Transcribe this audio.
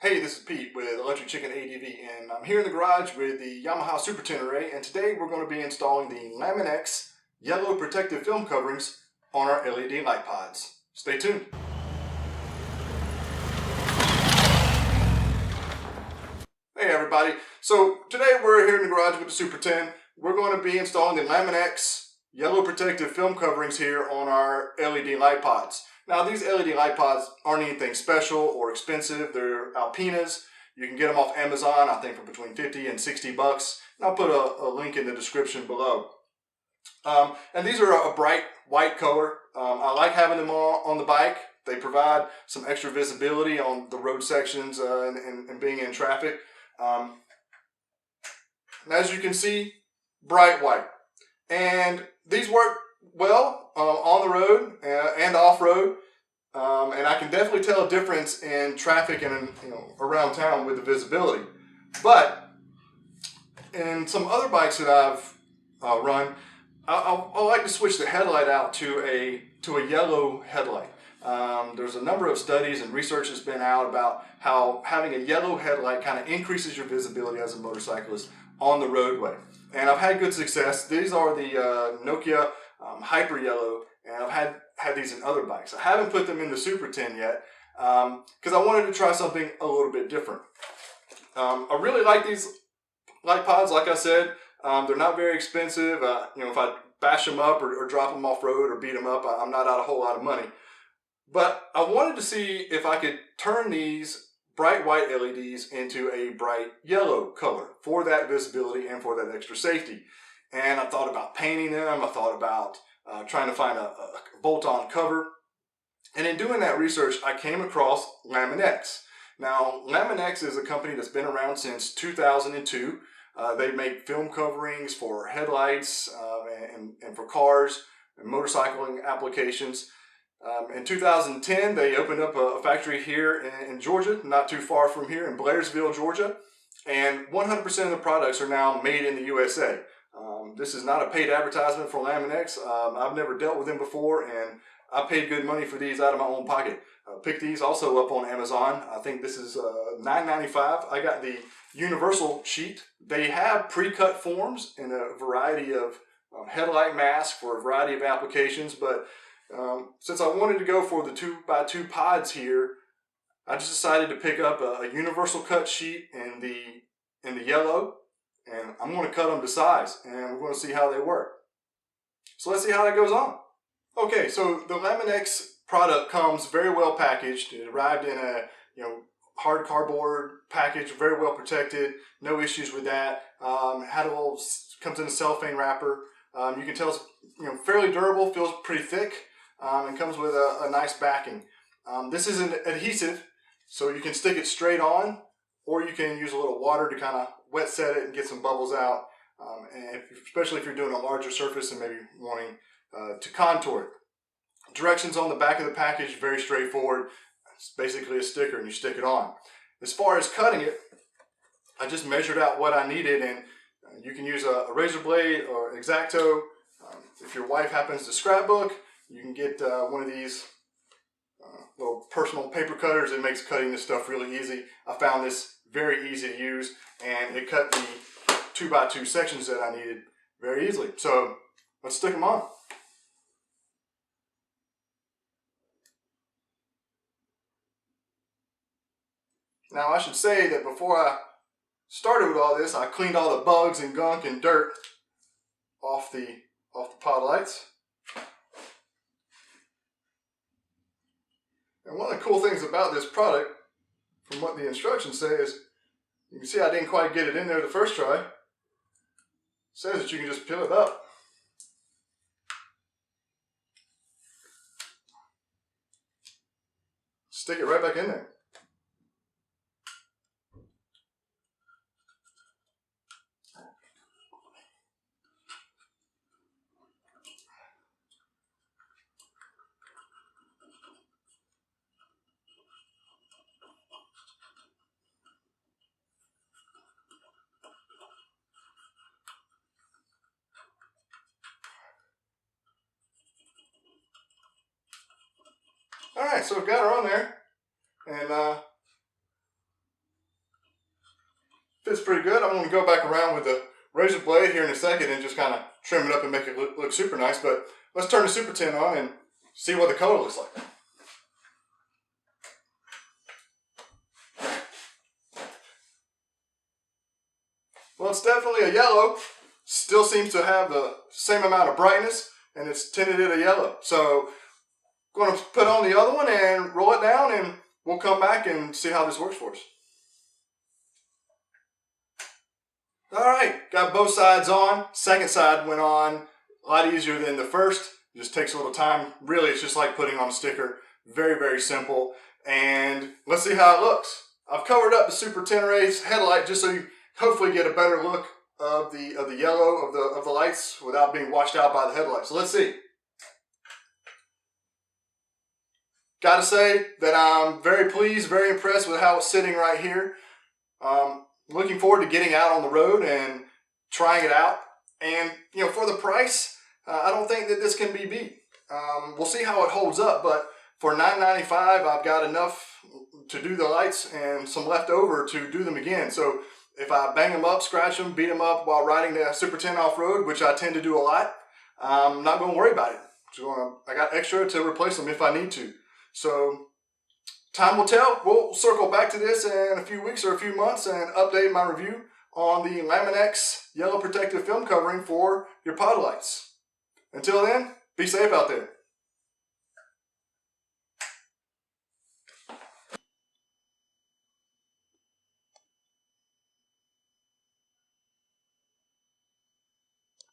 Hey, this is Pete with Electric Chicken ADV, and I'm here in the garage with the Yamaha Super 10 array, and today we're going to be installing the Lamin-X yellow protective film coverings on our LED light pods. Stay tuned. Hey everybody, so today we're here in the garage with the Super 10. We're going to be installing the Lamin-X yellow protective film coverings here on our LED light pods. Now these LED light pods aren't anything special or expensive. They're Alpinas. You can get them off Amazon, I think for between 50 and 60 bucks. And I'll put a link in the description below. And these are a bright white color. I like having them on the bike. They provide some extra visibility on the road sections and being in traffic. And as you can see, bright white. And these work well on the road and off-road, and I can definitely tell a difference in traffic and around town with the visibility. But in some other bikes that I've run, I like to switch the headlight out to a yellow headlight. There's a number of studies and research that's been out about how having a yellow headlight kind of increases your visibility as a motorcyclist on the roadway. And I've had good success. These are the Nokia Hyper Yellow, and I've had these in other bikes. I haven't put them in the Super 10 yet because I wanted to try something a little bit different. I really like these light pods. Like I said, they're not very expensive. If I bash them up or drop them off road or beat them up, I'm not out a whole lot of money. But I wanted to see if I could turn these bright white LEDs into a bright yellow color for that visibility and for that extra safety. And I thought about painting them. I thought about trying to find a bolt-on cover. And in doing that research, I came across Lamin-X. Now, Lamin-X is a company that's been around since 2002. They make film coverings for headlights and for cars and motorcycling applications. In 2010, they opened up a factory here in Georgia, not too far from here in Blairsville, Georgia, and 100% of the products are now made in the USA. This is not a paid advertisement for Lamin-X. I've never dealt with them before, and I paid good money for these out of my own pocket. Picked these also up on Amazon. I think this is $9.95. I got the universal sheet. They have pre-cut forms in a variety of headlight masks for a variety of applications, but since I wanted to go for the 2x2 pods here, I just decided to pick up a universal cut sheet in the yellow, and I'm going to cut them to size, and we're going to see how they work. So let's see how that goes on. Okay, so the Lamin-X product comes very well packaged. It arrived in a hard cardboard package, very well protected, no issues with that. Comes in a cellophane wrapper. You can tell it's fairly durable, feels pretty thick. And comes with a nice backing. This is an adhesive, so you can stick it straight on, or you can use a little water to kind of wet set it and get some bubbles out, especially if you're doing a larger surface and maybe wanting to contour it. Directions on the back of the package, very straightforward. It's basically a sticker and you stick it on. As far as cutting it, I just measured out what I needed, and you can use a razor blade or X-Acto. If your wife happens to scrapbook, you can get one of these little personal paper cutters. It makes cutting this stuff really easy. I found this very easy to use, and it cut the 2x2 sections that I needed very easily. So let's stick them on. Now I should say that before I started with all this, I cleaned all the bugs and gunk and dirt off the pod lights. And one of the cool things about this product, from what the instructions say, is you can see I didn't quite get it in there the first try. It says that you can just peel it up. Stick it right back in there. Alright, so I've got her on there, and fits pretty good. I'm going to go back around with the razor blade here in a second and just kind of trim it up and make it look super nice. But let's turn the Super 10 on and see what the color looks like. Well, it's definitely a yellow. Still seems to have the same amount of brightness, and it's tinted in a yellow. So I'm going to put on the other one and roll it down, and we'll come back and see how this works for us. Alright, got both sides on. Second side went on a lot easier than the first. It just takes a little time. Really, it's just like putting on a sticker. Very, very simple. And let's see how it looks. I've covered up the Super 10 Rays headlight just so you hopefully get a better look of the yellow of the lights without being washed out by the headlights. So let's see. Gotta say that I'm very pleased, very impressed with how it's sitting right here. Looking forward to getting out on the road and trying it out. And you know, for the price, I don't think that this can be beat. We'll see how it holds up, but for $9.95, I've got enough to do the lights and some left over to do them again. So if I bang them up, scratch them, beat them up while riding the Super 10 off-road, which I tend to do a lot, I'm not going to worry about it. I got extra to replace them if I need to. So time will tell. We'll circle back to this in a few weeks or a few months and update my review on the Lamin-X yellow protective film covering for your pod lights. Until then, be safe out there.